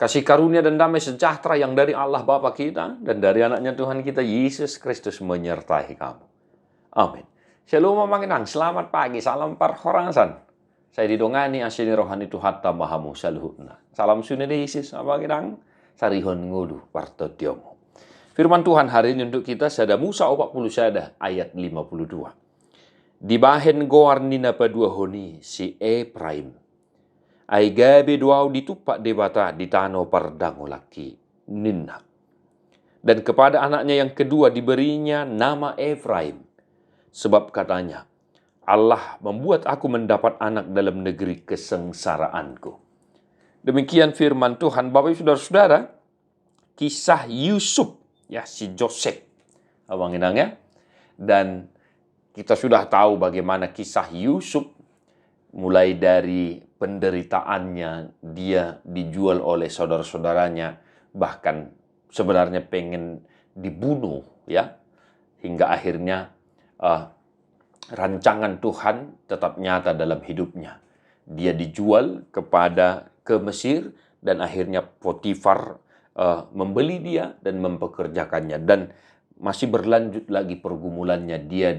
Kasih karunia dan damai sejahtera yang dari Allah Bapa kita dan dari anaknya Tuhan kita Yesus Kristus menyertai kamu. Amin. Shalom manginang, selamat pagi, salam parhorasan. Saya didongani asini rohani Tuhatta mahamu saluhutna. Salam sunede Yesus, manginang, sarihon ngudu warto diomu. Firman Tuhan hari ini untuk kita sada Musa 40 sada ayat 52. Dibahen goar nina padua honi si Ephraim. Ai gabe duau ditupak debata di tano pardango laki ninna. Dan kepada anaknya yang kedua diberinya nama Ephraim. Sebab katanya, Allah membuat aku mendapat anak dalam negeri kesengsaraanku. Demikian firman Tuhan. Bapak Ibu Saudara-saudara, kisah Yusuf, ya si Joseph, abang inang ya. Dan kita sudah tahu bagaimana kisah Yusuf, mulai dari penderitaannya, dia dijual oleh saudara-saudaranya, bahkan sebenarnya pengen dibunuh, ya, hingga akhirnya rancangan Tuhan tetap nyata dalam hidupnya. Dia dijual ke Mesir dan akhirnya Potifar membeli dia dan mempekerjakannya, dan masih berlanjut lagi pergumulannya. Dia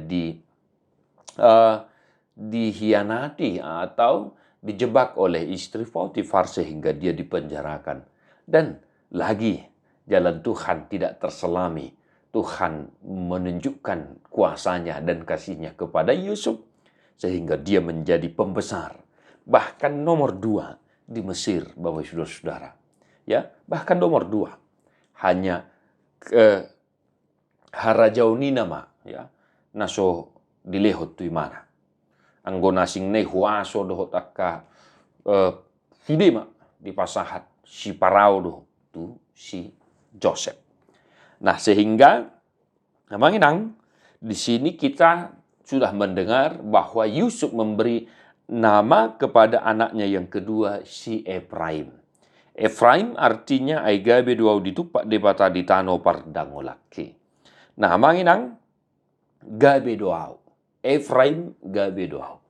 dihianati atau dijebak oleh istri Potifar sehingga dia dipenjarakan. Dan lagi jalan Tuhan tidak terselami. Tuhan menunjukkan kuasanya dan kasihnya kepada Yusuf sehingga dia menjadi pembesar, bahkan nomor 2 di Mesir, Bapak Saudara-saudara. Ya, bahkan nomor 2. Hanya harajaunina ma, ya, naso dilehot tu mana. Anggona sing nei huaso dohot akka hidema di pasahat si Parao do tu si Joseph. Nah, sehingga manginang di sini kita sudah mendengar bahwa Yusuf memberi nama kepada anaknya yang kedua si Ephraim. Ephraim artinya ai gabe duau ditupak debata di tano pardango laki. Nah, manginang gabe duau. Ephraim gabe duau.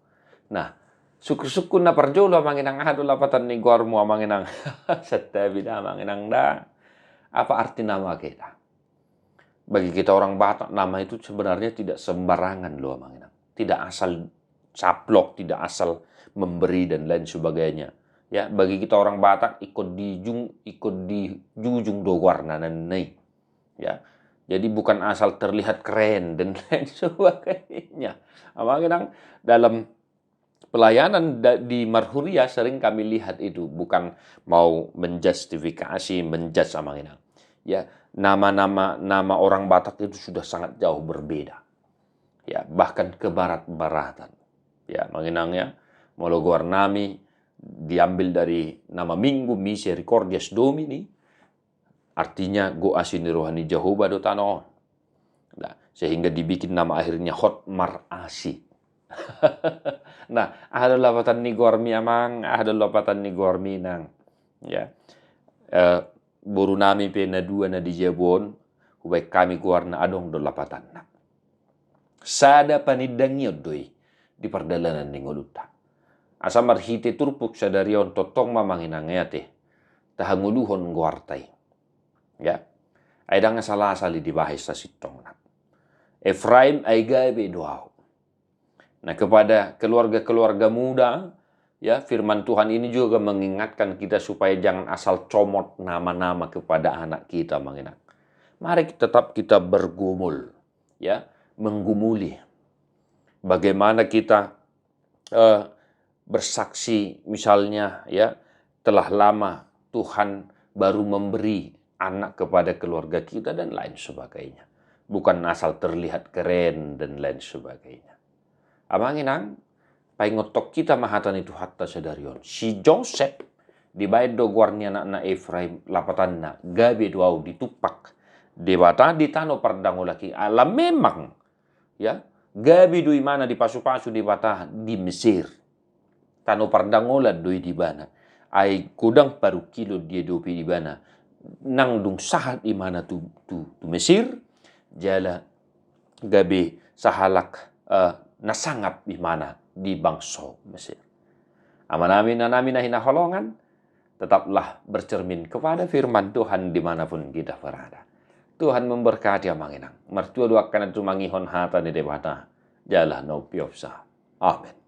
Nah, syukur-syukur na parjolo manginang ahado lapatan ni gormu manginang setabi da manginang da. Apa arti nama kita? Bagi kita orang Batak, nama itu sebenarnya tidak sembarangan loh, manginang. Tidak asal caplok, tidak asal memberi dan lain sebagainya. Ya, bagi kita orang Batak ikut di jujung do warna nanai. Ya. Jadi bukan asal terlihat keren dan lain sebagainya. Manginang, dalam pelayanan di Marhuria sering kami lihat itu, bukan mau menjustifikasi, menjudge manginang. Ya, nama orang Batak itu sudah sangat jauh berbeda. Ya, bahkan ke barat-baratan. Ya, manginangnya Mologor Nami diambil dari nama Minggu Misericordias Domini, artinya go asini rohani Jehovah do tanon. Nah, sehingga dibikin nama akhirnya Hotmar Asi. Nah, ada lapatan ni gormi amang, ada lapatan ni gormi nang. Ya. Buru nami pe na dua na di Jebon, hubay kami kuar na adong do lapatan na. Sada panidangyo doy di pardalanan ni nguluta. Asa marhite turpuk sa darion totong mamanginangete, tahanguluhon nguartay. Ya, ay dang salasali di bahay sa sitong na. Ephraim ay gabe doaw. Nah, kepada keluarga-keluarga muda, ya, firman Tuhan ini juga mengingatkan kita supaya jangan asal comot nama-nama kepada anak kita, manginang. Mari tetap kita bergumul, ya, menggumuli. Bagaimana kita bersaksi, misalnya, ya, telah lama Tuhan baru memberi anak kepada keluarga kita dan lain sebagainya. Bukan asal terlihat keren dan lain sebagainya. Amanginang, paingotok kita mahatan itu hatta sadarion. Si Joseph dibayad do guarnya anak Ephraim lapatan na gabe duau ditupak debata di tano pardango laki. Alam memang, ya, gabe dui mana di pasu-pasu debata di Mesir. Tano pardangola doi di bana. Ai kudang paru kilo dia dopi di bana. Nang dung sahat di mana tu Mesir. Jala gabe sahalak nasangap di mana di bangso Mesir. Namin na hinaholongan, tetaplah bercermin kepada firman Tuhan dimanapun kita berada. Tuhan memberkati amanginang. Mertua dua kana tumangihon hata ni debata. Jalah no piopsa. Amin.